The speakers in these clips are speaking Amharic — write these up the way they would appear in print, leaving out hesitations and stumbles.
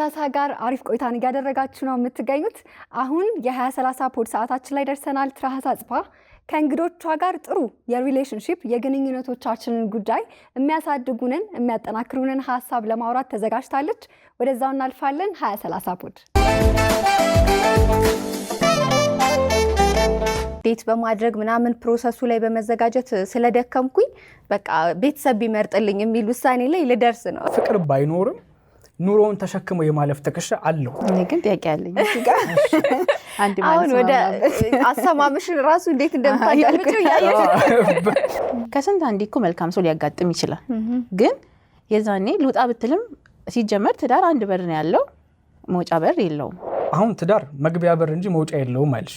ከ2030 ጋር አሪፍ ቆይታን እያደረጋችሁ ነው የምትገኙት። አሁን የ2030 ፖድ ሰዓታችን ላይ ደርሰናል። ትራሃት አጽፋ ከእንግዶቿ ጋር ጥሩ የሪሌሽንሺፕ የግንኙነቶቻችንን ጉዳይ የሚያሳድጉንን የሚያጠናክሩንን ሀሳብ ለማውራት ተዘጋጅታለች። ወደዛው እናልፋለን። 2030 ፖድ ዴት በማድረግ ምናምን ፕሮሰሱ ላይ በመዘጋጀት ስለደከምኩኝ በቃ ቤተሰብ ቢመርጥልኝ የሚል ውሳኔ ላይ ልደርስ ነው። ፍቅር ባይኖርም ኑሮውን ተሸክመው የማለፍ ትከሻ አለው። እኔ ግን ጥያቄ አለኝ እዚህ ጋር አንድ ማለት አሁን ወደ አሰማምሽን ራሱ እንዴት እንደምታያልቁ ያያችሁ። ከስንት አንዴ እኮ መልካም ሰው ሊያጋጥም ይችላል። ግን የዛኔ ልውጣ ብትልም ሲጀመር ትዳር አንድ በር ነው ያለው፣ መውጫ በር የለውም። አሁን ትዳር መግቢያ በር እንጂ መውጫ የለውም አይልሽ።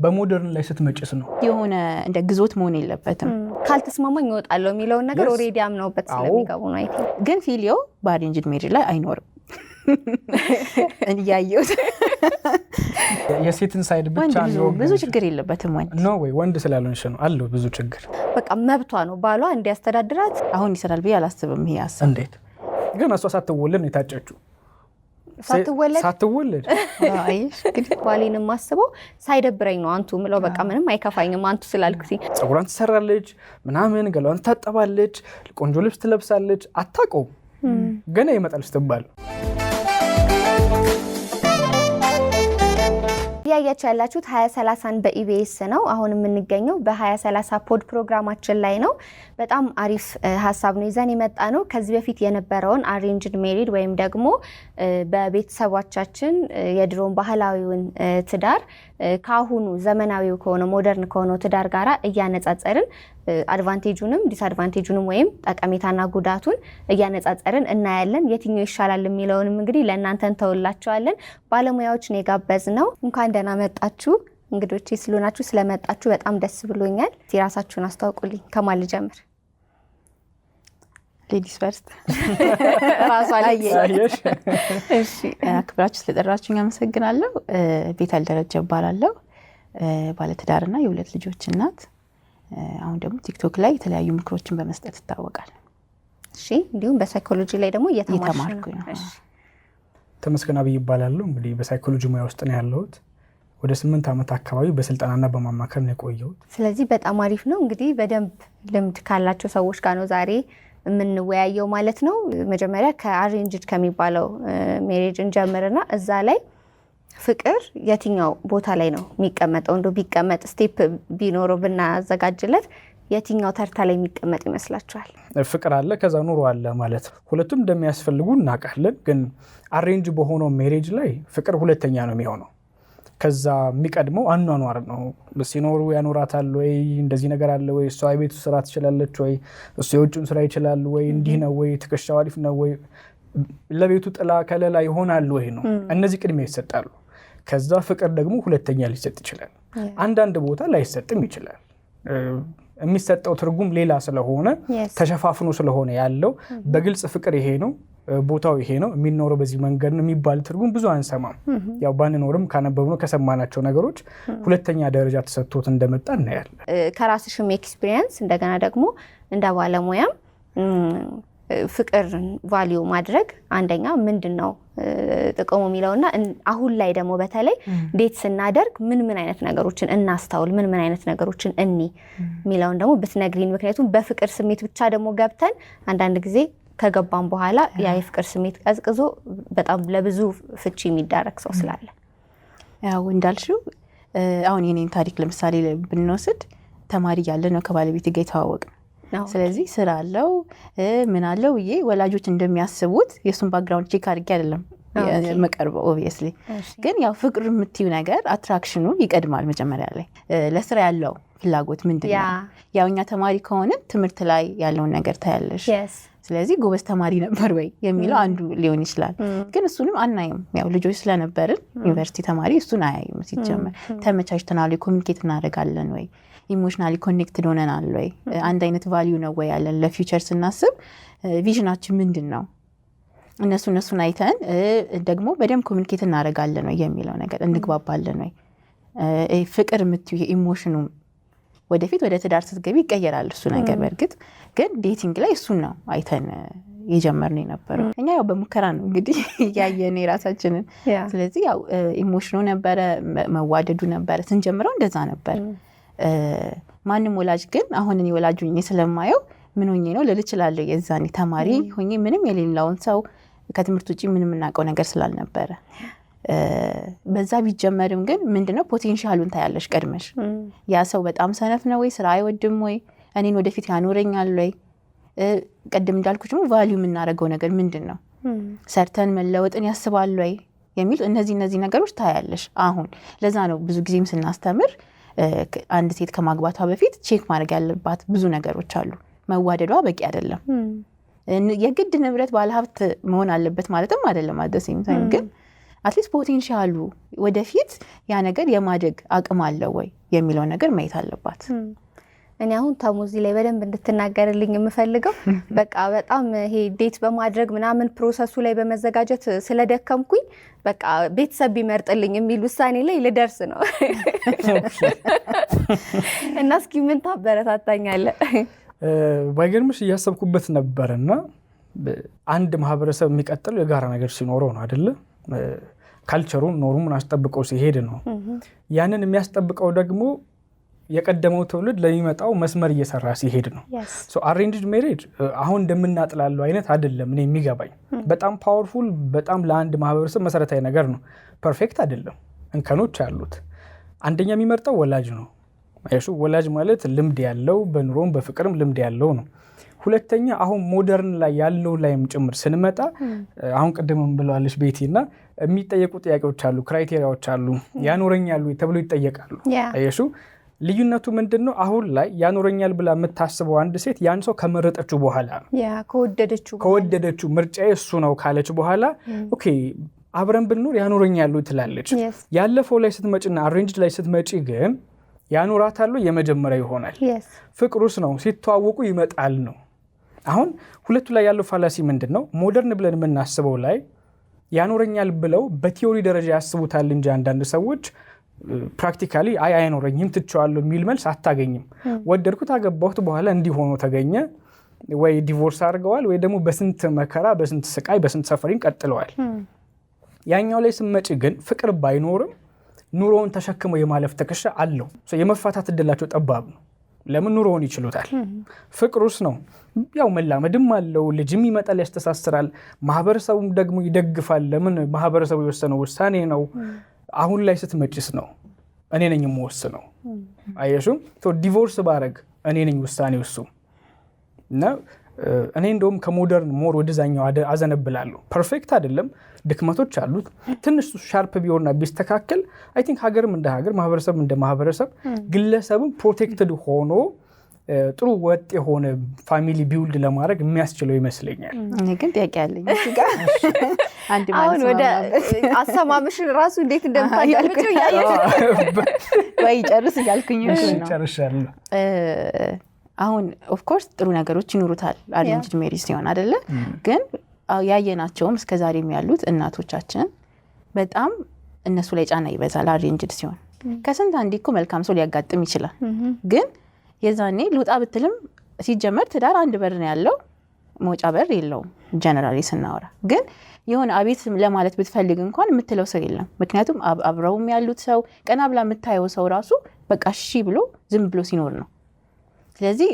በሞደርን ላይ ስትመጭስ ነው የሆነ እንደ ግዞት መሆን የለበትም። ካልተስማማኝ እወጣለሁ የሚለውን ነገር ኦሬዲ አምነውበት ስለሚገቡ ነው። አይቴ ግን ፊሊዮ በአሬንጅድ ሜሪጅ ላይ አይኖርም። እንያየውት የሴትን ሳይድ ብቻ ነው። ብዙ ችግር የለበትም ወንድ ነው ወይ ወንድ ስላልሆንሽ ነው አለው ብዙ ችግር። በቃ መብቷ ነው ባሏ እንዲያስተዳድራት። አሁን ይሰራል ብዬ አላስብም። ይሄ ሀሳብ እንዴት ግን እሷ ሳትወለድ ነው የታጨችው። ሳትወለድ አይሽ እንግዲህ ባሌንም ማስበው ሳይደብረኝ ነው አንቱ ምለው። በቃ ምንም አይከፋኝም አንቱ ስላልኩኝ። ፀጉሯን ትሰራለች ምናምን፣ ገላዋን ታጠባለች፣ ቆንጆ ልብስ ትለብሳለች። አታውቀውም ገና ይመጣል ስትባል። ያያችሁ ያላችሁት 2030ን በኢቢኤስ ነው። አሁን የምንገኘው በ2030 ፖድ ፕሮግራማችን ላይ ነው። በጣም አሪፍ ሀሳብ ነው ይዘን የመጣ ነው። ከዚህ በፊት የነበረውን አሬንጅድ ሜሪድ ወይም ደግሞ በቤተሰቦቻችን የድሮን ባህላዊውን ትዳር ካሁኑ ዘመናዊው ከሆነ ሞደርን ከሆነ ትዳር ጋራ እያነጻጸርን አድቫንቴጁንም ዲስአድቫንቴጁንም ወይም ጠቀሜታና ጉዳቱን እያነጻጸርን እናያለን። የትኛው ይሻላል የሚለውንም እንግዲህ ለእናንተ እንተውላችኋለን። ባለሙያዎችን የጋበዝነው እንኳን ደህና መጣችሁ እንግዶቼ ስለሆናችሁ ስለመጣችሁ በጣም ደስ ብሎኛል። ራሳችሁን አስተዋውቁልኝ። ከማን ልጀምር? ሌዲስ ፈርስት። ራሷ ላይ እሺ፣ አክብራችሁ ስለጠራችሁኝ አመሰግናለሁ። ቤተል ደረጀ እባላለሁ። ባለትዳርና የሁለት ልጆች እናት። አሁን ደግሞ ቲክቶክ ላይ የተለያዩ ምክሮችን በመስጠት ይታወቃል። እሺ፣ እንዲሁም በሳይኮሎጂ ላይ ደግሞ እየተማርኩ ነው። ተመስገን አብይ እባላለሁ። እንግዲህ በሳይኮሎጂ ሙያ ውስጥ ነው ያለሁት። ወደ 8 ዓመት አካባቢ በስልጠናና በማማከር ነው የቆየሁት። ስለዚህ በጣም አሪፍ ነው። እንግዲህ በደንብ ልምድ ካላቸው ሰዎች ጋር ነው ዛሬ የምንወያየው ማለት ነው። መጀመሪያ ከአሬንጅድ ከሚባለው ሜሪጅ እንጀምርና እዛ ላይ ፍቅር የትኛው ቦታ ላይ ነው የሚቀመጠው? እንደው ቢቀመጥ ስቴፕ ቢኖረው ብናዘጋጅለት የትኛው ተርታ ላይ የሚቀመጥ ይመስላችኋል? ፍቅር አለ፣ ከዛ ኑሮ አለ ማለት ነው። ሁለቱም እንደሚያስፈልጉ እናውቃለን። ግን አሬንጅ በሆነው ሜሪጅ ላይ ፍቅር ሁለተኛ ነው የሚሆነው። ከዛ የሚቀድመው አኗኗር ነው። ሲኖሩ ያኖራታል ወይ፣ እንደዚህ ነገር አለ ወይ፣ እሷ የቤቱ ስራ ትችላለች ወይ፣ እሱ የውጭውን ስራ ይችላል ወይ፣ እንዲህ ነው ወይ፣ ትከሻው አሪፍ ነው ወይ፣ ለቤቱ ጥላ ከለላ ይሆናል ወይ ነው። እነዚህ ቅድሚያ ይሰጣሉ። ከዛ ፍቅር ደግሞ ሁለተኛ ሊሰጥ ይችላል። አንዳንድ ቦታ ላይሰጥም ይችላል። የሚሰጠው ትርጉም ሌላ ስለሆነ ተሸፋፍኖ ስለሆነ ያለው በግልጽ ፍቅር ይሄ ነው ቦታው ይሄ ነው የሚኖረው በዚህ መንገድ ነው የሚባል ትርጉም ብዙ አንሰማም። ያው ባንኖርም ካነበብነው ከሰማናቸው ነገሮች ሁለተኛ ደረጃ ተሰጥቶት እንደመጣ እናያለን። ከራስሽም ኤክስፒሪየንስ እንደገና ደግሞ እንደ ባለሙያም ፍቅር ቫልዩ ማድረግ አንደኛ ምንድነው ጥቅሙ የሚለውና አሁን ላይ ደግሞ በተለይ ዴት ስናደርግ ምን አይነት ነገሮችን እናስተውል፣ ምን አይነት ነገሮችን እኒ የሚለውን ደግሞ ብትነግሪን። ምክንያቱም በፍቅር ስሜት ብቻ ደግሞ ገብተን አንዳንድ ጊዜ ከገባን በኋላ ያ የፍቅር ስሜት ቀዝቅዞ በጣም ለብዙ ፍቺ የሚዳረግ ሰው ስላለ። ያው እንዳልሽው አሁን የኔን ታሪክ ለምሳሌ ብንወስድ ተማሪ ያለ ነው ከባለቤት ጋር የተዋወቅ ነው። ስለዚህ ስራ አለው ምን አለው ይሄ ወላጆች እንደሚያስቡት የሱን ባክግራውንድ ቼክ አድርጌ አይደለም መቀርበው። ኦብቪየስሊ ግን ያው ፍቅር የምትዩ ነገር አትራክሽኑ ይቀድማል። መጀመሪያ ላይ ለስራ ያለው ፍላጎት ምንድነው? ያው እኛ ተማሪ ከሆነ ትምህርት ላይ ያለውን ነገር ታያለሽ። ስለዚህ ጎበዝ ተማሪ ነበር ወይ የሚለው አንዱ ሊሆን ይችላል። ግን እሱንም አናይም። ያው ልጆች ስለነበርን ዩኒቨርሲቲ ተማሪ እሱን አያይም። ሲጀመር ተመቻችተናል፣ ኮሚኒኬት እናደርጋለን ወይ፣ ኢሞሽናሊ ኮኔክትድ ሆነናል ወይ፣ አንድ አይነት ቫልዩ ነው ወይ ያለን፣ ለፊውቸር ስናስብ ቪዥናችን ምንድን ነው፣ እነሱን አይተን ደግሞ በደንብ ኮሚኒኬት እናደርጋለን ወይ የሚለው ነገር እንግባባለን ወይ። ፍቅር የምትዩ ኢሞሽኑ ወደፊት ወደ ትዳር ስትገቢ ይቀየራል እሱ ነገር። በእርግጥ ግን ዴቲንግ ላይ እሱን ነው አይተን የጀመርነው የነበረው። እኛ ያው በሙከራ ነው እንግዲህ እያየን የራሳችንን። ስለዚህ ያው ኢሞሽኑ ነበረ፣ መዋደዱ ነበረ። ስንጀምረው እንደዛ ነበር። ማንም ወላጅ ግን አሁን እኔ ወላጅ ሆኜ ስለማየው ምን ሆኜ ነው ልል እችላለሁ። የዛኔ ተማሪ ሆኜ ምንም የሌላውን ሰው ከትምህርት ውጪ ምንም የምናውቀው ነገር ስላልነበረ በዛ ቢጀመርም ግን ምንድነው ፖቴንሻሉን ታያለሽ ቀድመሽ። ያ ሰው በጣም ሰነፍ ነው ወይ፣ ስራ አይወድም ወይ፣ እኔን ወደፊት ያኖረኛል ወይ፣ ቀደም እንዳልኩሽ ደግሞ ቫልዩ የምናደርገው ነገር ምንድነው፣ ሰርተን መለወጥን ያስባል ወይ የሚል እነዚህ ነገሮች ታያለሽ አሁን። ለዛ ነው ብዙ ጊዜም ስናስተምር አንድ ሴት ከማግባቷ በፊት ቼክ ማድረግ ያለባት ብዙ ነገሮች አሉ። መዋደዷ በቂ አይደለም። የግድ ንብረት ባለሀብት መሆን አለበት ማለትም አይደለም። አደሴም ታይም ግን አትሊስት ፖቴንሻሉ ወደፊት ያ ነገር የማደግ አቅም አለው ወይ የሚለው ነገር ማየት አለባት። እኔ አሁን ታሙዚ ላይ በደንብ እንድትናገርልኝ የምፈልገው በቃ በጣም ይሄ ዴት በማድረግ ምናምን ፕሮሰሱ ላይ በመዘጋጀት ስለደከምኩኝ በቃ ቤተሰብ ቢመርጥልኝ የሚል ውሳኔ ላይ ልደርስ ነው እና እስኪ ምን ታበረታታኛለህ? ባይገርምሽ እያሰብኩበት ነበርና አንድ ማህበረሰብ የሚቀጥለው የጋራ ነገር ሲኖረው ነው አይደለ? ካልቸሩን ኖሩን አስጠብቀው ሲሄድ ነው። ያንን የሚያስጠብቀው ደግሞ የቀደመው ትውልድ ለሚመጣው መስመር እየሰራ ሲሄድ ነው። ሶ አሬንጅድ ሜሬጅ አሁን እንደምናጥላለው አይነት አይደለም። እኔ የሚገባኝ በጣም ፓወርፉል፣ በጣም ለአንድ ማህበረሰብ መሰረታዊ ነገር ነው። ፐርፌክት አይደለም፣ እንከኖች አሉት። አንደኛ የሚመርጠው ወላጅ ነው። አይሹ ወላጅ ማለት ልምድ ያለው በኑሮም በፍቅርም ልምድ ያለው ነው። ሁለተኛ አሁን ሞደርን ላይ ያለው ላይም ጭምር ስንመጣ አሁን ቀደምም ብለዋለች ቤቲና የሚጠየቁ ጥያቄዎች አሉ፣ ክራይቴሪያዎች አሉ። ያኖረኛሉ ተብሎ ይጠየቃሉ። አይሹ ልዩነቱ ምንድነው? አሁን ላይ ያኖረኛል ብላ የምታስበው አንድ ሴት ያን ሰው ከመረጠችው በኋላ ከወደደችው ምርጫዬ እሱ ነው ካለች በኋላ ኦኬ አብረን ብንኖር ያኖረኛሉ ትላለች። ያለፈው ላይ ስትመጪና አሬንጅድ ላይ ስትመጪ ግን ያኖራታሉ የመጀመሪያ ይሆናል። ፍቅሩስ ነው ሲተዋወቁ ይመጣል ነው። አሁን ሁለቱ ላይ ያለው ፋላሲ ምንድነው? ሞደርን ብለን የምናስበው ላይ ያኖረኛል ብለው በቲዮሪ ደረጃ ያስቡታል እንጂ አንዳንድ ሰዎች ፕራክቲካሊ አይኖረኝም ትቸዋለሁ የሚል መልስ አታገኝም። ወደድኩት አገባሁት በኋላ እንዲሆኑ ተገኘ ወይ ዲቮርስ አድርገዋል ወይ ደግሞ በስንት መከራ በስንት ስቃይ በስንት ሰፈሪን ቀጥለዋል። ያኛው ላይ ስመጪ ግን ፍቅር ባይኖርም ኑሮውን ተሸክመው የማለፍ ትከሻ አለው። የመፋታት እድላቸው ጠባብ ነው። ለምን? ኑሮውን ይችሉታል። ፍቅሩስ ነው ያው መላመድም አለው፣ ልጅም ይመጣል፣ ያስተሳስራል፣ ማህበረሰቡም ደግሞ ይደግፋል። ለምን? ማህበረሰቡ የወሰነው ውሳኔ ነው። አሁን ላይ ስትመጭስ ነው እኔ ነኝ የምወስነው። አየሹም ዲቮርስ ባረግ እኔ ነኝ ውሳኔው እሱ እና እኔ እንደውም ከሞደርን ሞር ወደዛኛው አዘነብላለሁ። ፐርፌክት አይደለም፣ ድክመቶች አሉት። ትንሽ ሻርፕ ቢሆንና ቢስተካከል አይ ቲንክ ሀገርም እንደ ሀገር ማህበረሰብ እንደ ማህበረሰብ ግለሰብም ፕሮቴክትድ ሆኖ ጥሩ ወጥ የሆነ ፋሚሊ ቢውልድ ለማድረግ የሚያስችለው ይመስለኛል። እኔ ግን ጥያቄ አለኝ እዚህ ጋር አንድ ማለት አሁን ወደ አሰማምሽን ራሱ እንዴት እንደምታያልኩኝ ወይ ጨርስ እያልኩኝ ነው። ጨርሻለሁ። አሁን ኦፍ ኮርስ ጥሩ ነገሮች ይኖሩታል አሬንጅድ ሜሪጅ ሲሆን አይደለ? ግን ያየናቸውም እስከዛሬም ያሉት እናቶቻችን በጣም እነሱ ላይ ጫና ይበዛል አሬንጅድ ሲሆን። ከስንት አንዴ እኮ መልካም ሰው ሊያጋጥም ይችላል። ግን የዛኔ ልውጣ ብትልም ሲጀመር ትዳር አንድ በር ነው ያለው፣ መውጫ በር የለውም ጀነራሊ ስናወራ። ግን የሆነ አቤት ለማለት ብትፈልግ እንኳን የምትለው ሰው የለም። ምክንያቱም አብረውም ያሉት ሰው ቀና ብላ የምታየው ሰው ራሱ በቃ እሺ ብሎ ዝም ብሎ ሲኖር ነው። ስለዚህ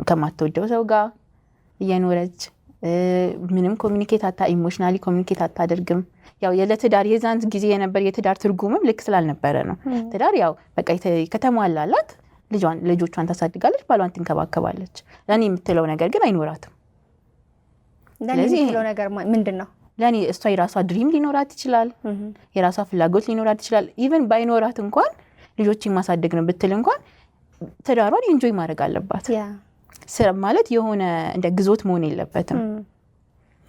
ከማትወደው ሰው ጋር እየኖረች ምንም ኢሞሽናሊ ኮሚኒኬት አታደርግም። ያው የለትዳር የዛን ጊዜ የነበር የትዳር ትርጉምም ልክ ስላልነበረ ነው። ትዳር ያው በቃ ከተሟላላት ልጆቿን ታሳድጋለች፣ ባሏን ትንከባከባለች። ለኔ የምትለው ነገር ግን አይኖራትም። ስለዚህ የምትለው ነገር ምንድነው? ለኔ እሷ የራሷ ድሪም ሊኖራት ይችላል፣ የራሷ ፍላጎት ሊኖራት ይችላል። ኢቨን ባይኖራት እንኳን ልጆችን ማሳደግ ነው ብትል እንኳን ትዳሯን ኢንጆይ ማድረግ አለባት። ስራ ማለት የሆነ እንደ ግዞት መሆን የለበትም።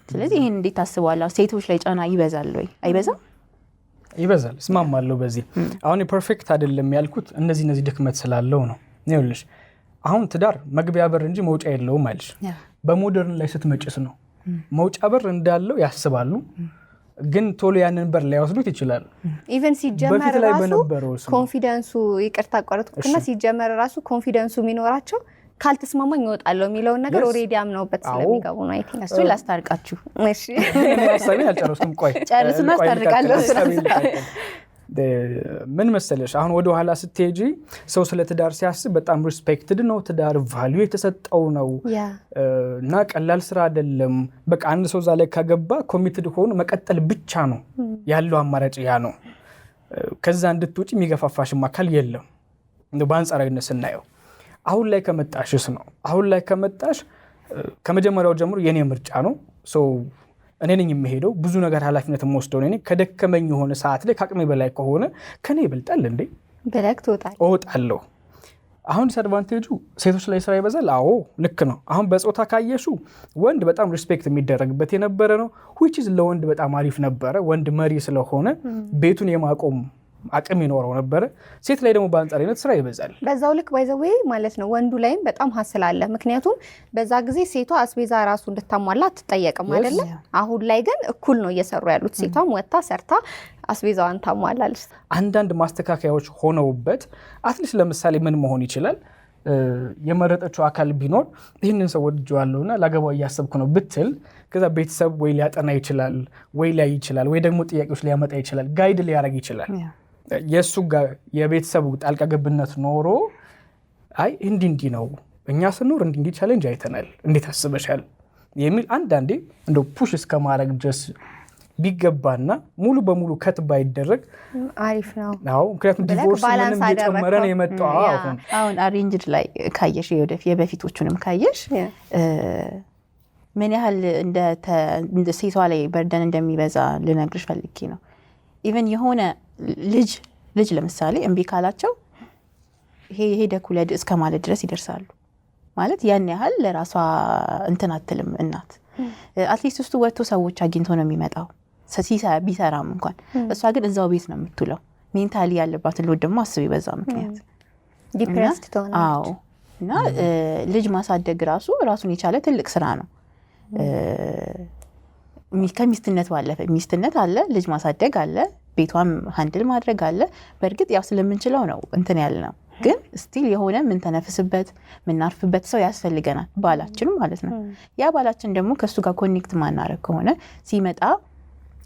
ስለዚህ ይሄን እንዴት ታስባለህ? ሴቶች ላይ ጫና ይበዛል ወይ? አይበዛም? ይበዛል። እስማማለሁ በዚህ። አሁን ፐርፌክት አይደለም ያልኩት እነዚህ ድክመት ስላለው ነው። ይኸውልሽ አሁን ትዳር መግቢያ በር እንጂ መውጫ የለውም አልሽ። በሞደርን ላይ ስትመጭስ ነው መውጫ በር እንዳለው ያስባሉ፣ ግን ቶሎ ያንን በር ሊያወስዱት ይችላል። ኢቨን ሲጀመር ራሱ ኮንፊደንሱ ይቅርታ አቋረጥኩና ሲጀመር ራሱ ኮንፊደንሱ የሚኖራቸው ካልተስማማኝ እወጣለሁ የሚለውን ነገር ኦሬዲ አምነውበት ስለሚገቡ ነው። አይ ቲንክ እሱ ላስታርቃችሁ። እሺ ሀሳቤ አልጨረስኩም። ቆይ ጨርስና አስታርቃለሁ። ምን መሰለሽ አሁን ወደ ኋላ ስትሄጂ ሰው ስለ ትዳር ሲያስብ በጣም ሪስፔክትድ ነው፣ ትዳር ቫልዩ የተሰጠው ነው እና ቀላል ስራ አይደለም። በቃ አንድ ሰው እዛ ላይ ከገባ ኮሚትድ ሆኖ መቀጠል ብቻ ነው ያለው አማራጭ ያ ነው። ከዛ እንድትውጪ የሚገፋፋሽም አካል የለም በአንጻራዊነት ስናየው። አሁን ላይ ከመጣሽስ ነው። አሁን ላይ ከመጣሽ ከመጀመሪያው ጀምሮ የኔ ምርጫ ነው። እኔ ነኝ የምሄደው፣ ብዙ ነገር ኃላፊነት የምወስደው እኔ። ከደከመኝ የሆነ ሰዓት ላይ ከአቅሜ በላይ ከሆነ ከኔ ይበልጣል እንዴ ብለህ እወጣለሁ። አሁን ዲስአድቫንቴጁ ሴቶች ላይ ስራ ይበዛል። አዎ ልክ ነው። አሁን በጾታ ካየሹ ወንድ በጣም ሪስፔክት የሚደረግበት የነበረ ነው። which is ለወንድ በጣም አሪፍ ነበረ። ወንድ መሪ ስለሆነ ቤቱን የማቆም አቅም ይኖረው ነበረ። ሴት ላይ ደግሞ በአንጻራዊነት ስራ ይበዛል። በዛው ልክ ባይዘዌ ማለት ነው ወንዱ ላይም በጣም ሀስል አለ። ምክንያቱም በዛ ጊዜ ሴቷ አስቤዛ ራሱ እንድታሟላ አትጠየቅም አይደለ? አሁን ላይ ግን እኩል ነው እየሰሩ ያሉት። ሴቷም ወጥታ ሰርታ አስቤዛዋን ታሟላለች። አንዳንድ ማስተካከያዎች ሆነውበት አትሊስት ለምሳሌ ምን መሆን ይችላል? የመረጠችው አካል ቢኖር ይህንን ሰው ወድጄዋለሁና ላገባው እያሰብኩ ነው ብትል ከዛ ቤተሰብ ወይ ሊያጠና ይችላል ወይ ላይ ይችላል ወይ ደግሞ ጥያቄዎች ሊያመጣ ይችላል፣ ጋይድ ሊያደርግ ይችላል። የሱ ጋር የቤተሰቡ ጣልቃ ገብነት ኖሮ አይ እንዲህ ነው እኛ ስኖር እንዲህ ቻሌንጅ አይተናል እንዴት አስበሻል የሚል አንዳንዴ እንደው ፑሽ እስከ ማድረግ ድረስ ቢገባና ሙሉ በሙሉ ከት ባይደረግ አሪፍ ነው። አዎ ምክንያቱም ዲቮርስ ምንም እየጨመረ ነው የመጣው። አሁን አሬንጅድ ላይ ካየሽ የበፊቶቹንም ካየሽ ምን ያህል እንደ ሴቷ ላይ በርደን እንደሚበዛ ልነግርሽ ፈልጌ ነው። ኢቨን የሆነ ልጅ ለምሳሌ እምቢ ካላቸው ሄደክ ውለድ እስከ ማለት ድረስ ይደርሳሉ። ማለት ያን ያህል ለራሷ እንትን አትልም እናት። አትሊስት ውስጡ ወጥቶ ሰዎች አግኝቶ ነው የሚመጣው ቢሰራም እንኳን። እሷ ግን እዛው ቤት ነው የምትውለው። ሜንታሊ ያለባትን ሎድ ደግሞ አስቢ በዛ ምክንያት ዲፕረስድ ትሆናለች። እና ልጅ ማሳደግ ራሱን የቻለ ትልቅ ስራ ነው። ከሚስትነት ባለፈ ሚስትነት አለ፣ ልጅ ማሳደግ አለ፣ ቤቷም ሃንድል ማድረግ አለ። በእርግጥ ያው ስለምንችለው ነው እንትን ያለ ነው። ግን ስቲል የሆነ ምን ተነፍስበት ምናርፍበት ሰው ያስፈልገናል፣ ባላችን ማለት ነው። ያ ባላችን ደግሞ ከሱ ጋር ኮኔክት ማናረግ ከሆነ ሲመጣ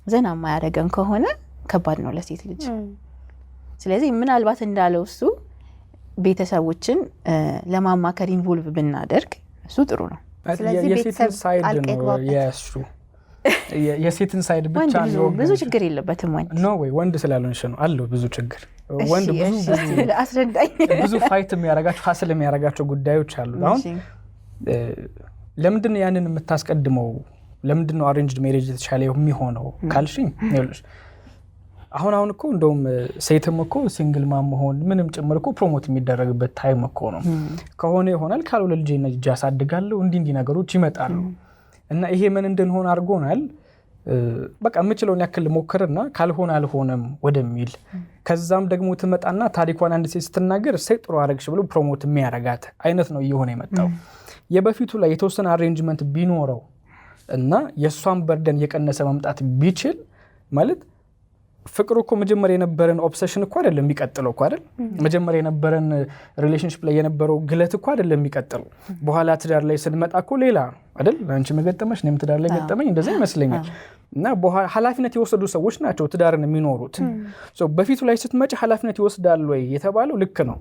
ዘና ማያረገን ከሆነ ከባድ ነው ለሴት ልጅ። ስለዚህ ምናልባት እንዳለው እሱ ቤተሰቦችን ለማማከር ኢንቮልቭ ብናደርግ እሱ ጥሩ ነው። ስለዚህ ቤተሰብ የሴትን ሳይድ ብቻ ነው ብዙ ችግር የለበትም። ወንድ ነው ወይ ወንድ ስላልሆንሽ ነው አለው ብዙ ችግር። ወንድ አስረዳኝ። ብዙ ፋይት የሚያረጋቸው ሀስል የሚያረጋቸው ጉዳዮች አሉ። አሁን ለምንድን ነው ያንን የምታስቀድመው? ለምንድን ነው አሬንጅድ ሜሬጅ የተሻለ የሚሆነው ካልሽኝ፣ ይኸውልሽ አሁን እኮ እንደውም ሴትም እኮ ሲንግል ማም መሆን ምንም ጭምር እኮ ፕሮሞት የሚደረግበት ታይም እኮ ነው። ከሆነ ይሆናል፣ ካልሆነ ልጅ አሳድጋለሁ እንዲህ ነገሮች ይመጣሉ። እና ይሄ ምን እንድንሆን አድርጎናል። በቃ የምችለውን ያክል ሞክርና ካልሆነ አልሆነም ወደሚል ከዛም ደግሞ ትመጣና ታሪኳን አንድ ሴት ስትናገር ሴት ጥሩ አረግሽ ብሎ ፕሮሞት የሚያረጋት አይነት ነው እየሆነ የመጣው። የበፊቱ ላይ የተወሰነ አሬንጅመንት ቢኖረው እና የእሷን በርደን የቀነሰ መምጣት ቢችል ማለት ፍቅሩ እኮ መጀመሪያ የነበረን ኦብሰሽን እኮ አይደለም የሚቀጥለው እኮ አይደል? መጀመሪያ የነበረን ሪሌሽንሺፕ ላይ የነበረው ግለት እኮ አይደለም የሚቀጥለው። በኋላ ትዳር ላይ ስንመጣ እኮ ሌላ አይደል? አንቺ መገጠመሽ እኔም ትዳር ላይ ገጠመኝ እንደዛ ይመስለኛል። እና በኋላ ኃላፊነት የወሰዱ ሰዎች ናቸው ትዳርን የሚኖሩት። በፊቱ ላይ ስትመጪ ኃላፊነት ይወስዳሉ ወይ የተባለው ልክ ነው።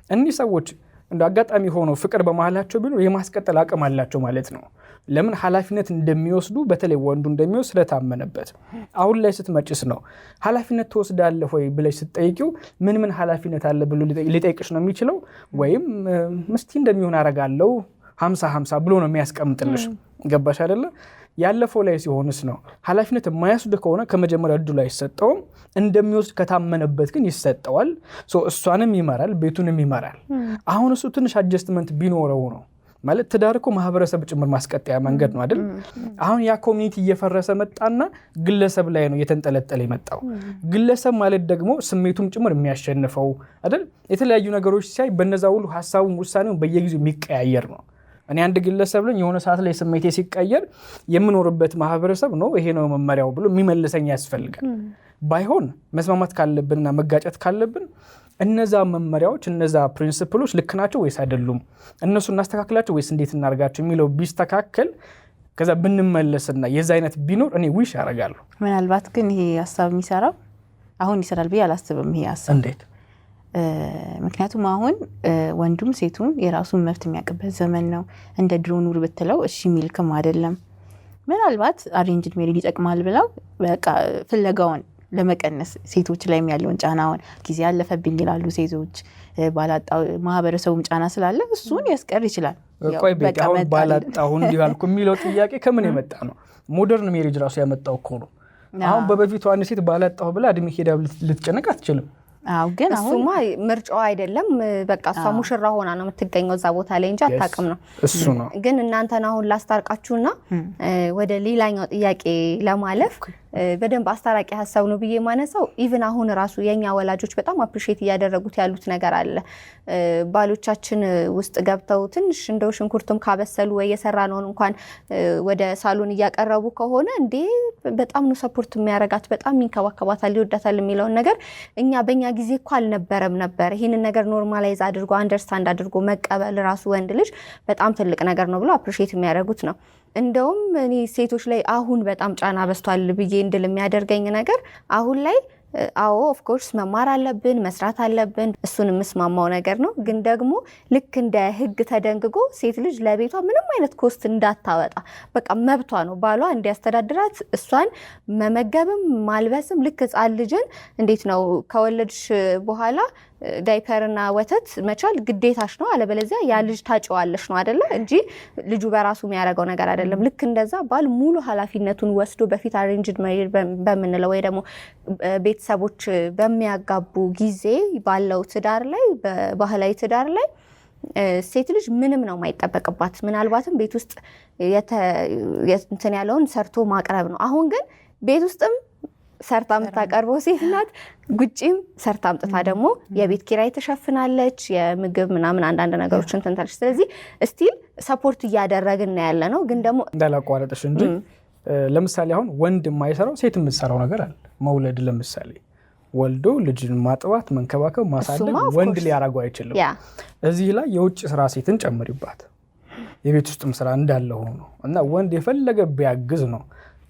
እኒህ ሰዎች እንደ አጋጣሚ ሆኖ ፍቅር በመሃላቸው ቢኖር የማስቀጠል አቅም አላቸው ማለት ነው። ለምን ኃላፊነት እንደሚወስዱ በተለይ ወንዱ እንደሚወስድ ስለታመነበት። አሁን ላይ ስትመጭስ ነው ኃላፊነት ትወስዳለህ ወይ ብለሽ ስትጠይቂው ምን ኃላፊነት አለ ብሎ ሊጠይቅሽ ነው የሚችለው። ወይም ምስቲ እንደሚሆን አረጋለሁ 50-50 ብሎ ነው የሚያስቀምጥልሽ። ገባሽ አይደለ? ያለፈው ላይ ሲሆንስ ነው ኃላፊነት የማያስወስድ ከሆነ ከመጀመሪያ እድሉ አይሰጠውም። እንደሚወስድ ከታመነበት ግን ይሰጠዋል። እሷንም ይመራል፣ ቤቱንም ይመራል። አሁን እሱ ትንሽ አጀስትመንት ቢኖረው ነው ማለት ትዳር እኮ ማህበረሰብ ጭምር ማስቀጠያ መንገድ ነው አይደል? አሁን ያ ኮሚኒቲ እየፈረሰ መጣና ግለሰብ ላይ ነው እየተንጠለጠለ የመጣው። ግለሰብ ማለት ደግሞ ስሜቱም ጭምር የሚያሸንፈው አይደል? የተለያዩ ነገሮች ሲያይ በነዛ ሁሉ ሐሳቡም ውሳኔው በየጊዜው የሚቀያየር ነው እኔ አንድ ግለሰብ ነኝ የሆነ ሰዓት ላይ ስሜቴ ሲቀየር የምኖርበት ማህበረሰብ ነው ይሄ ነው መመሪያው ብሎ የሚመልሰኝ ያስፈልጋል። ባይሆን መስማማት ካለብንና መጋጨት ካለብን እነዛ መመሪያዎች እነዛ ፕሪንሲፕሎች ልክ ናቸው ወይስ አይደሉም፣ እነሱ እናስተካክላቸው ወይስ እንዴት እናርጋቸው የሚለው ቢስተካከል ከዛ ብንመለስና የዛ አይነት ቢኖር እኔ ዊሽ ያደርጋለሁ። ምናልባት ግን ይሄ ሀሳብ የሚሰራው አሁን ይሰራል ብዬ አላስብም። ይሄ ሀሳብ እንዴት? ምክንያቱም አሁን ወንዱም ሴቱም የራሱን መብት የሚያውቅበት ዘመን ነው። እንደ ድሮ ኑር ብትለው እሺ ሚልክም አይደለም። ምናልባት አሬንጅድ ሜሪጅ ይጠቅማል ብለው በቃ ፍለጋውን ለመቀነስ ሴቶች ላይም ያለውን ጫናውን ጊዜ ያለፈብኝ ይላሉ ሴቶች። ባላጣው ማህበረሰቡም ጫና ስላለ እሱን ያስቀር ይችላል። ቆይ ቤት አሁን ባላጣው እንዲህ አልኩ የሚለው ጥያቄ ከምን የመጣ ነው? ሞደርን ሜሪጅ ራሱ ያመጣው እኮ ነው። አሁን በበፊቱ አንድ ሴት ባላጣው ብላ እድሜ ሄዳ ልትጨነቅ አትችልም። ግን እሱማ ምርጫዋ አይደለም። በቃ እሷ ሙሽራ ሆና ነው የምትገኘው እዛ ቦታ ላይ እንጂ አታውቅም ነው። እሱ ነው። ግን እናንተን አሁን ላስታርቃችሁና ወደ ሌላኛው ጥያቄ ለማለፍ በደንብ አስታራቂ ሀሳብ ነው ብዬ ማነሳው ኢቭን አሁን ራሱ የኛ ወላጆች በጣም አፕሪሺየት እያደረጉት ያሉት ነገር አለ። ባሎቻችን ውስጥ ገብተው ትንሽ እንደው ሽንኩርቱም ካበሰሉ ወይ የሰራነውን እንኳን ወደ ሳሎን እያቀረቡ ከሆነ እንዴ በጣም ነው ሰፖርት የሚያረጋት በጣም ይንከባከባታል ይወዳታል የሚለውን ነገር እኛ በእኛ ጊዜ እኮ አልነበረም ነበር። ይሄንን ነገር ኖርማላይዝ አድርጎ አንደርስታንድ አድርጎ መቀበል ራሱ ወንድ ልጅ በጣም ትልቅ ነገር ነው ብሎ አፕሪሺየት የሚያደርጉት ነው። እንደውም እኔ ሴቶች ላይ አሁን በጣም ጫና በስቷል ብዬ እንድል የሚያደርገኝ ነገር አሁን ላይ አዎ ኦፍ ኮርስ መማር አለብን መስራት አለብን እሱን የምስማማው ነገር ነው። ግን ደግሞ ልክ እንደ ሕግ ተደንግጎ ሴት ልጅ ለቤቷ ምንም አይነት ኮስት እንዳታወጣ በቃ መብቷ ነው ባሏ እንዲያስተዳድራት እሷን መመገብም ማልበስም ልክ ሕፃን ልጅን እንዴት ነው ከወለድሽ በኋላ ዳይፐርና ወተት መቻል ግዴታሽ ነው አለበለዚያ ያ ልጅ ታጭዋለሽ ነው አይደለ እንጂ ልጁ በራሱ የሚያደርገው ነገር አይደለም። ልክ እንደዛ ባል ሙሉ ኃላፊነቱን ወስዶ በፊት አሬንጅድ ሜሪጅ በምንለው ወይ ደግሞ ቤተሰቦች በሚያጋቡ ጊዜ ባለው ትዳር ላይ በባህላዊ ትዳር ላይ ሴት ልጅ ምንም ነው የማይጠበቅባት። ምናልባትም ቤት ውስጥ እንትን ያለውን ሰርቶ ማቅረብ ነው። አሁን ግን ቤት ውስጥም ሰርታ የምታቀርበው ሴት ናት። ጉጪም ሰርታ አምጥታ ደግሞ የቤት ኪራይ ትሸፍናለች፣ የምግብ ምናምን አንዳንድ ነገሮችን ትንታለች። ስለዚህ ስቲል ሰፖርት እያደረግን ያለ ነው። ግን ደግሞ እንዳላቋረጥሽ እንጂ ለምሳሌ አሁን ወንድ የማይሰራው ሴት የምትሰራው ነገር አለ። መውለድ ለምሳሌ ወልዶ ልጅን ማጥባት፣ መንከባከብ፣ ማሳደግ ወንድ ሊያረገው አይችልም። እዚህ ላይ የውጭ ስራ ሴትን ጨምሪባት። የቤት ውስጥም ስራ እንዳለ ሆኖ እና ወንድ የፈለገ ቢያግዝ ነው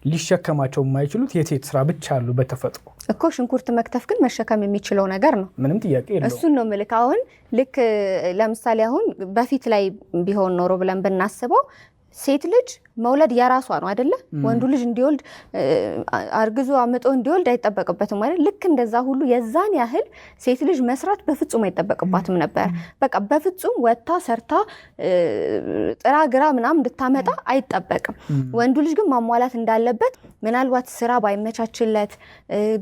ሊሸከማቸው የማይችሉት የሴት ስራ ብቻ አሉ በተፈጥሮ እኮ። ሽንኩርት መክተፍ ግን መሸከም የሚችለው ነገር ነው። ምንም ጥያቄ የለውም። እሱን ነው ምልክ። አሁን ልክ ለምሳሌ አሁን በፊት ላይ ቢሆን ኖሮ ብለን ብናስበው ሴት ልጅ መውለድ የራሷ ነው አይደለ? ወንዱ ልጅ እንዲወልድ አርግዞ አምጦ እንዲወልድ አይጠበቅበትም አይደል? ልክ እንደዛ ሁሉ የዛን ያህል ሴት ልጅ መስራት በፍጹም አይጠበቅባትም ነበር። በቃ በፍጹም ወጥታ ሰርታ ጥራ ግራ ምናምን እንድታመጣ አይጠበቅም። ወንዱ ልጅ ግን ማሟላት እንዳለበት ምናልባት ስራ ባይመቻችለት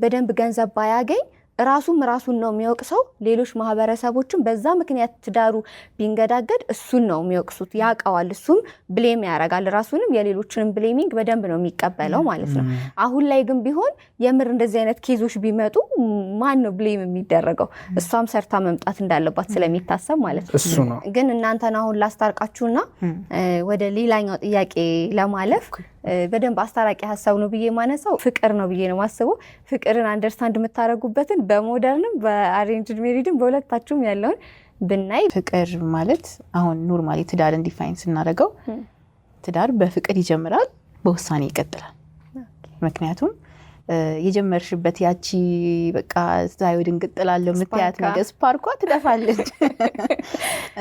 በደንብ ገንዘብ ባያገኝ ራሱን ነው የሚወቅሰው። ሌሎች ማህበረሰቦችም በዛ ምክንያት ትዳሩ ቢንገዳገድ እሱን ነው የሚወቅሱት። ያውቀዋል፣ እሱም ብሌም ያደርጋል። ራሱንም የሌሎችንም ብሌሚንግ በደንብ ነው የሚቀበለው ማለት ነው። አሁን ላይ ግን ቢሆን የምር እንደዚህ አይነት ኬዞች ቢመጡ ማን ነው ብሌም የሚደረገው? እሷም ሰርታ መምጣት እንዳለባት ስለሚታሰብ ማለት ነው። እሱ ነው። ግን እናንተን አሁን ላስታርቃችሁና ወደ ሌላኛው ጥያቄ ለማለፍ በደንብ አስታራቂ ሀሳብ ነው ብዬ ማነሳው ፍቅር ነው ብዬ ነው ማስበው። ፍቅርን አንደርስታንድ የምታደርጉበትን በሞደርንም በአሬንጅድ ሜሪጅም በሁለታችሁም ያለውን ብናይ ፍቅር ማለት አሁን ኖርማሊ ትዳር እንዲፋይን ስናደርገው ትዳር በፍቅር ይጀምራል፣ በውሳኔ ይቀጥላል። ምክንያቱም የጀመርሽበት ያቺ በቃ ዛሬው ድንግጥላለሁ ምትያት ነገር ስፓርኳ ትደፋለች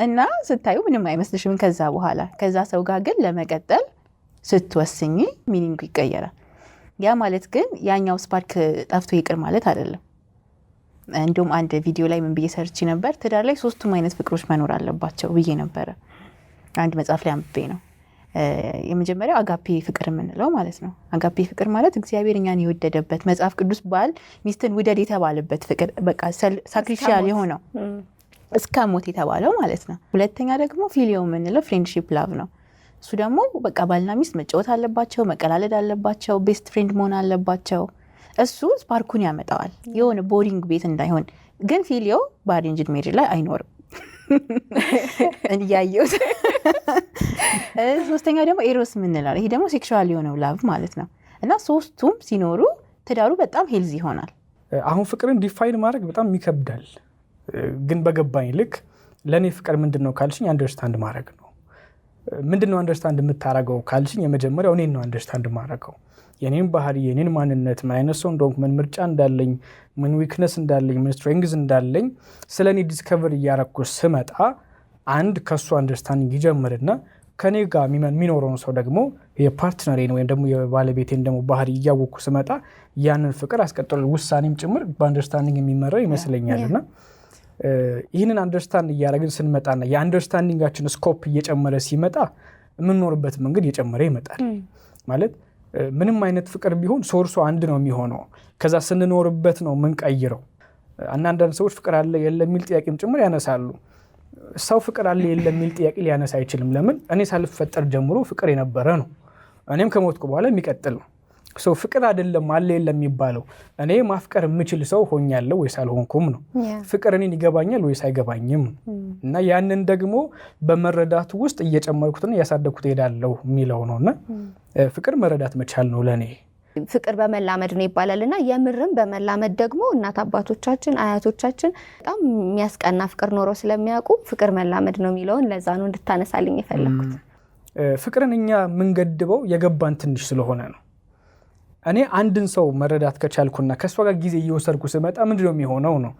እና ስታዩ ምንም አይመስልሽም። ከዛ በኋላ ከዛ ሰው ጋር ግን ለመቀጠል ስትወስኝ ሚኒንጉ ይቀየራል። ያ ማለት ግን ያኛው ስፓርክ ጠፍቶ ይቅር ማለት አይደለም። እንደውም አንድ ቪዲዮ ላይ ምን ብዬ ሰርች ነበር፣ ትዳር ላይ 3ቱም አይነት ፍቅሮች መኖር አለባቸው ብዬ ነበረ። አንድ መጽሐፍ ላይ አንብቤ ነው። የመጀመሪያው አጋፔ ፍቅር የምንለው ማለት ነው። አጋፔ ፍቅር ማለት እግዚአብሔር እኛን የወደደበት መጽሐፍ ቅዱስ ባል ሚስትን ውደድ የተባለበት ፍቅር፣ በቃ ሳክሪፊሻል የሆነው እስከ ሞት የተባለው ማለት ነው። ሁለተኛ ደግሞ ፊሊዮ የምንለው ፍሬንድሺፕ ላቭ ነው። እሱ ደግሞ በቃ ባልና ሚስት መጫወት አለባቸው፣ መቀላለድ አለባቸው፣ ቤስት ፍሬንድ መሆን አለባቸው። እሱ ስፓርኩን ያመጣዋል፣ የሆነ ቦሪንግ ቤት እንዳይሆን። ግን ፊሊዮ በአሬንጅድ ሜሪጅ ላይ አይኖርም። እያየሁት። ሶስተኛው ደግሞ ኤሮስ የምንለው ይሄ ደግሞ ሴክሹዋል የሆነው ላቭ ማለት ነው። እና ሶስቱም ሲኖሩ ትዳሩ በጣም ሄልዚ ይሆናል። አሁን ፍቅርን ዲፋይን ማድረግ በጣም ይከብዳል፣ ግን በገባኝ ልክ ለእኔ ፍቅር ምንድን ነው ካልሽኝ አንደርስታንድ ማድረግ ነው። ምንድን ነው አንደርስታንድ የምታደርገው ካልሽኝ የመጀመሪያው እኔን ነው አንደርስታንድ ማድረገው፣ የኔን ባህሪ፣ የኔን ማንነት፣ ምን አይነት ሰው እንደሆንኩ፣ ምን ምርጫ እንዳለኝ፣ ምን ዊክነስ እንዳለኝ፣ ምን ስትሬንግዝ እንዳለኝ ስለ እኔ ዲስከቨር እያረኩ ስመጣ አንድ ከሱ አንደርስታንዲንግ ይጀምርና ከኔ ጋር የሚኖረውን ሰው ደግሞ የፓርትነሬን ወይም ደግሞ የባለቤቴን ደግሞ ባህሪ እያወቅኩ ስመጣ ያንን ፍቅር አስቀጥሎ ውሳኔም ጭምር በአንደርስታንዲንግ የሚመራ ይመስለኛልና ይህንን አንደርስታንድ እያደረግን ስንመጣና የአንደርስታንዲንጋችን ስኮፕ እየጨመረ ሲመጣ የምንኖርበት መንገድ እየጨመረ ይመጣል። ማለት ምንም አይነት ፍቅር ቢሆን ሶርሱ አንድ ነው የሚሆነው፣ ከዛ ስንኖርበት ነው የምንቀይረው። አንዳንድ ሰዎች ፍቅር አለ የለ የሚል ጥያቄም ጭምር ያነሳሉ። ሰው ፍቅር አለ የለ የሚል ጥያቄ ሊያነሳ አይችልም። ለምን? እኔ ሳልፈጠር ጀምሮ ፍቅር የነበረ ነው፣ እኔም ከሞትኩ በኋላ የሚቀጥል ነው። ሰው ፍቅር አይደለም አለ የለ የሚባለው እኔ ማፍቀር የምችል ሰው ሆኛለሁ ወይስ አልሆንኩም ነው። ፍቅር እኔን ይገባኛል ወይስ አይገባኝም። እና ያንን ደግሞ በመረዳት ውስጥ እየጨመርኩትና እያሳደግኩት ሄዳለሁ የሚለው ነውና ፍቅር መረዳት መቻል ነው ለእኔ። ፍቅር በመላመድ ነው ይባላል እና የምርም በመላመድ ደግሞ እናት አባቶቻችን አያቶቻችን በጣም የሚያስቀና ፍቅር ኖሮ ስለሚያውቁ ፍቅር መላመድ ነው የሚለውን ለዛ ነው እንድታነሳልኝ የፈለኩት። ፍቅርን እኛ የምንገድበው የገባን ትንሽ ስለሆነ ነው። እኔ አንድን ሰው መረዳት ከቻልኩና ከሷ ጋር ጊዜ እየወሰድኩ ስመጣ ምንድነው የሚሆነው ነው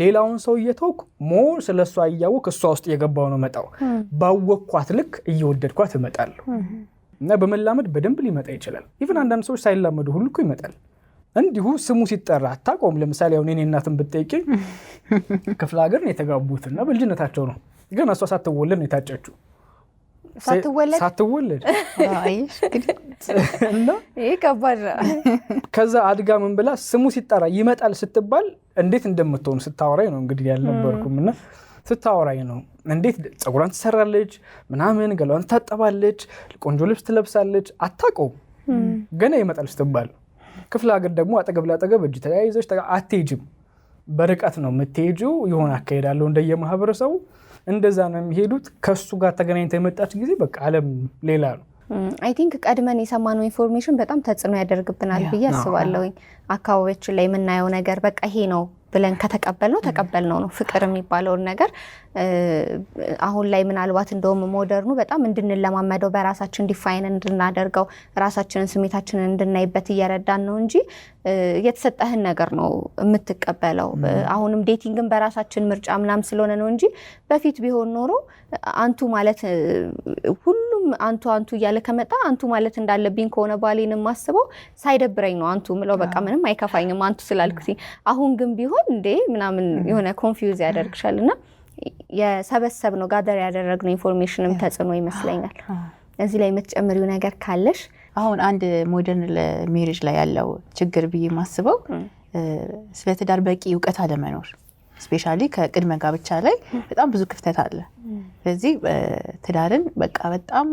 ሌላውን ሰው እየተውኩ ሞር ስለሷ እያወቅ እሷ ውስጥ የገባው ነው መጣው ባወቅኳት ልክ እየወደድኳት እመጣለሁ። እና በመላመድ በደንብ ሊመጣ ይችላል። ኢቭን አንዳንድ ሰዎች ሳይላመዱ ሁሉ እኮ ይመጣል። እንዲሁ ስሙ ሲጠራ አታውቀውም። ለምሳሌ አሁን እኔ እናትን ብትጠይቂ ክፍለ ሀገር ነው የተጋቡትና በልጅነታቸው ነው፣ ግን እሷ ሳትወለድ ነው የታጨችው። ሳትወለድ እና ይሄ ከባድ ነው። ከዛ አድጋ ምን ብላ ስሙ ሲጠራ ይመጣል ስትባል እንዴት እንደምትሆን ስታወራኝ ነው እንግዲህ ያልነበርኩም እና ስታወራኝ ነው እንዴት ጸጉሯን ትሰራለች ምናምን ገላዋን ታጠባለች ቆንጆ ልብስ ትለብሳለች አታውቀውም። ገና ይመጣል ስትባል ክፍለ ሀገር ደግሞ አጠገብ ላጠገብ እጅ ተያይዘሽ አትሄጂም፣ በርቀት ነው የምትሄጂው። የሆነ አካሄዳለሁ እንደየማህበረሰቡ እንደዛ ነው የሚሄዱት። ከሱ ጋር ተገናኝታ የመጣች ጊዜ በቃ ዓለም ሌላ ነው። አይ ቲንክ ቀድመን የሰማነው ኢንፎርሜሽን በጣም ተጽዕኖ ያደርግብናል ብዬ አስባለሁኝ። አካባቢያችን ላይ የምናየው ነገር በቃ ይሄ ነው ብለን ተቀበልነው ነው ፍቅር የሚባለውን ነገር። አሁን ላይ ምናልባት እንደውም ሞደርኑ በጣም እንድንለማመደው በራሳችን ዲፋይን እንድናደርገው ራሳችንን ስሜታችንን እንድናይበት እየረዳን ነው እንጂ የተሰጠህን ነገር ነው የምትቀበለው። አሁንም ዴቲንግን በራሳችን ምርጫ ምናምን ስለሆነ ነው እንጂ በፊት ቢሆን ኖሮ አንቱ ማለት ሁሉም አንቱ እያለ ከመጣ አንቱ ማለት እንዳለብኝ ከሆነ ባሌን የማስበው ሳይደብረኝ ነው አንቱ ምለው በቃ ምንም አይከፋኝም አንቱ ስላልኩኝ። አሁን ግን ቢሆን እንዴ ምናምን የሆነ ኮንፊውዝ ያደርግሻልና የሰበሰብ ነው ጋደር ያደረግነው ኢንፎርሜሽንም ተጽዕኖ ይመስለኛል። እዚህ ላይ የምትጨምሪው ነገር ካለሽ? አሁን አንድ ሞደርን ሜሬጅ ላይ ያለው ችግር ብዬ ማስበው ስለ ትዳር በቂ እውቀት አለመኖር፣ ስፔሻሊ ከቅድመ ጋብቻ ላይ በጣም ብዙ ክፍተት አለ። ስለዚህ ትዳርን በቃ በጣም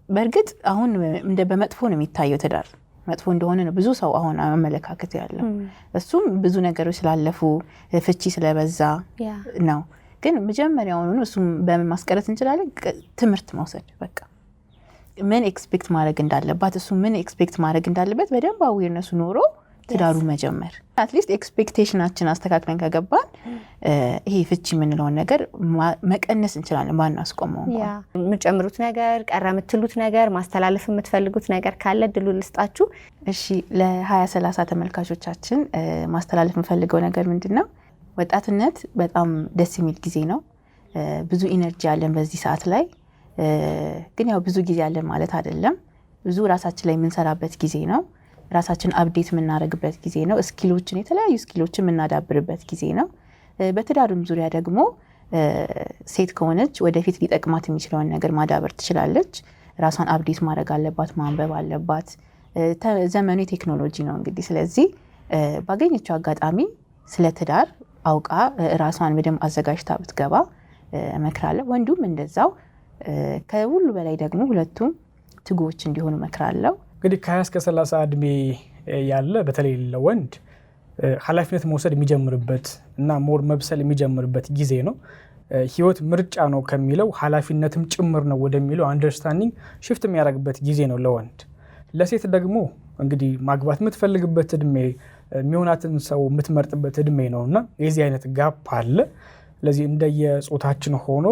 በእርግጥ አሁን እንደ በመጥፎ ነው የሚታየው ትዳር መጥፎ እንደሆነ ነው ብዙ ሰው አሁን አመለካከት ያለው። እሱም ብዙ ነገሮች ስላለፉ ፍቺ ስለበዛ ነው። ግን መጀመሪያውኑ እሱም በምን ማስቀረት እንችላለን? ትምህርት መውሰድ በቃ ምን ኤክስፔክት ማድረግ እንዳለባት እሱ ምን ኤክስፔክት ማድረግ እንዳለበት በደንብ አዌርነሱ ኖሮ ትዳሩ መጀመር። አትሊስት ኤክስፔክቴሽናችን አስተካክለን ከገባን ይሄ ፍቺ የምንለውን ነገር መቀነስ እንችላለን ባናስቆመው እንኳን። የምትጨምሩት ነገር ቀረ የምትሉት ነገር ማስተላለፍ የምትፈልጉት ነገር ካለ ድሉ ልስጣችሁ። እሺ ለ2030 ተመልካቾቻችን ማስተላለፍ የምፈልገው ነገር ምንድነው? ወጣትነት በጣም ደስ የሚል ጊዜ ነው። ብዙ ኢነርጂ ያለን በዚህ ሰዓት ላይ ግን ያው ብዙ ጊዜ ያለን ማለት አይደለም። ብዙ ራሳችን ላይ የምንሰራበት ጊዜ ነው። ራሳችን አፕዴት የምናደርግበት ጊዜ ነው። ስኪሎችን የተለያዩ ስኪሎችን የምናዳብርበት ጊዜ ነው። በትዳሩም ዙሪያ ደግሞ ሴት ከሆነች ወደፊት ሊጠቅማት የሚችለውን ነገር ማዳበር ትችላለች። ራሷን አፕዴት ማድረግ አለባት፣ ማንበብ አለባት። ዘመኑ የቴክኖሎጂ ነው እንግዲህ። ስለዚህ ባገኘችው አጋጣሚ ስለ ትዳር አውቃ ራሷን በደንብ አዘጋጅታ ብትገባ እመክራለሁ። ወንዱም እንደዛው። ከሁሉ በላይ ደግሞ ሁለቱም ትጉዎች እንዲሆኑ እመክራለሁ። እንግዲህ ከ20 እስከ 30 እድሜ ያለ በተለይ ለወንድ ኃላፊነት መውሰድ የሚጀምርበት እና ሞር መብሰል የሚጀምርበት ጊዜ ነው። ህይወት ምርጫ ነው ከሚለው ኃላፊነትም ጭምር ነው ወደሚለው አንደርስታንዲንግ ሽፍት የሚያደርግበት ጊዜ ነው ለወንድ። ለሴት ደግሞ እንግዲህ ማግባት የምትፈልግበት እድሜ የሚሆናትን ሰው የምትመርጥበት እድሜ ነውና የዚህ አይነት ጋፕ አለ። ስለዚህ እንደየጾታችን ሆኖ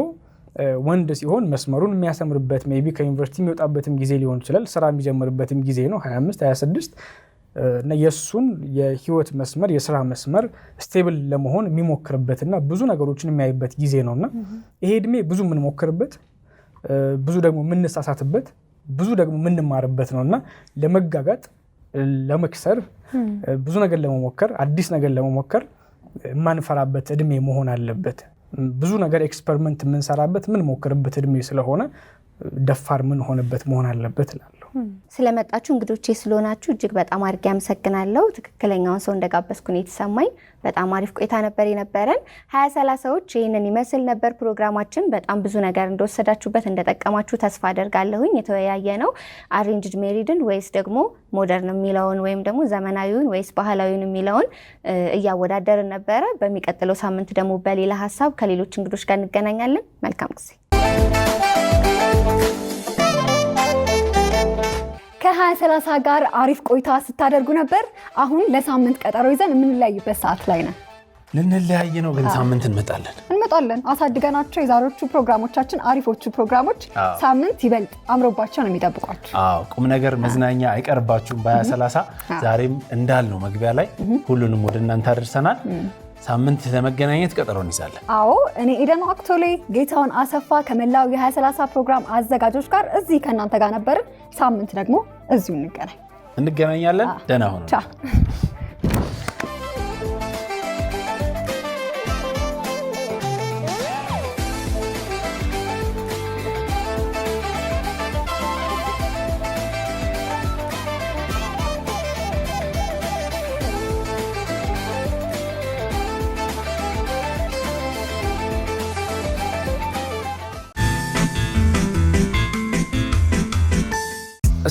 ወንድ ሲሆን መስመሩን የሚያሰምርበት ሜይ ቢ ከዩኒቨርሲቲ የሚወጣበትም ጊዜ ሊሆን ይችላል። ስራ የሚጀምርበትም ጊዜ ነው 25 26 እና የሱን የህይወት መስመር የስራ መስመር ስቴብል ለመሆን የሚሞክርበትና ብዙ ነገሮችን የሚያይበት ጊዜ ነውና ይሄ እድሜ ብዙ የምንሞክርበት ብዙ ደግሞ የምንሳሳትበት ብዙ ደግሞ የምንማርበት ነውና ለመጋጋጥ ለመክሰር ብዙ ነገር ለመሞከር አዲስ ነገር ለመሞከር የማንፈራበት እድሜ መሆን አለበት። ብዙ ነገር ኤክስፐሪመንት የምንሰራበት ምን ሞክርበት እድሜ ስለሆነ ደፋር ምን ሆነበት መሆን አለበት እላለሁ። ስለመጣችሁ እንግዶቼ ስለሆናችሁ እጅግ በጣም አድርጌ አመሰግናለሁ። ትክክለኛውን ሰው እንደጋበዝኩ ነው የተሰማኝ። በጣም አሪፍ ቆይታ ነበር የነበረን። 2030ዎች ይህንን ይመስል ነበር ፕሮግራማችን። በጣም ብዙ ነገር እንደወሰዳችሁበት እንደጠቀማችሁ ተስፋ አደርጋለሁኝ። የተወያየ ነው አሬንጅድ ሜሪድን ወይስ ደግሞ ሞደርን የሚለውን ወይም ደግሞ ዘመናዊውን ወይስ ባህላዊውን የሚለውን እያወዳደርን ነበረ። በሚቀጥለው ሳምንት ደግሞ በሌላ ሀሳብ ከሌሎች እንግዶች ጋር እንገናኛለን። መልካም ጊዜ። ከ2030 ጋር አሪፍ ቆይታ ስታደርጉ ነበር። አሁን ለሳምንት ቀጠሮ ይዘን የምንለያይበት ሰዓት ላይ ነን። ልንለያይ ነው ግን ሳምንት እንመጣለን። አሳድገናቸው የዛሬዎቹ ፕሮግራሞቻችን አሪፎቹ ፕሮግራሞች ሳምንት ይበልጥ አምሮባቸው ነው የሚጠብቋቸው። ቁም ነገር መዝናኛ አይቀርባችሁም በ2030። ዛሬም እንዳልነው መግቢያ ላይ ሁሉንም ወደ እናንተ አድርሰናል። ሳምንት ለመገናኘት ቀጠሮ እንይዛለን። እኔ ኤደን አክቶሌ፣ ጌታውን አሰፋ ከመላው የ2030 ፕሮግራም አዘጋጆች ጋር እዚህ ከእናንተ ጋር ነበርን። ሳምንት ደግሞ እዚሁ እንገናኛለን። ደህና ሁኑ።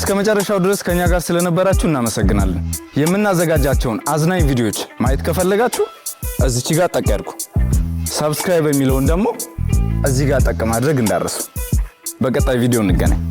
እስከ መጨረሻው ድረስ ከኛ ጋር ስለነበራችሁ እናመሰግናለን። የምናዘጋጃቸውን አዝናኝ ቪዲዮዎች ማየት ከፈለጋችሁ እዚች ጋር ጠቅ ያድርጉ። ሰብስክራይብ የሚለውን ደግሞ እዚህ ጋር ጠቅ ማድረግ እንዳትረሱ። በቀጣይ ቪዲዮ እንገናኝ።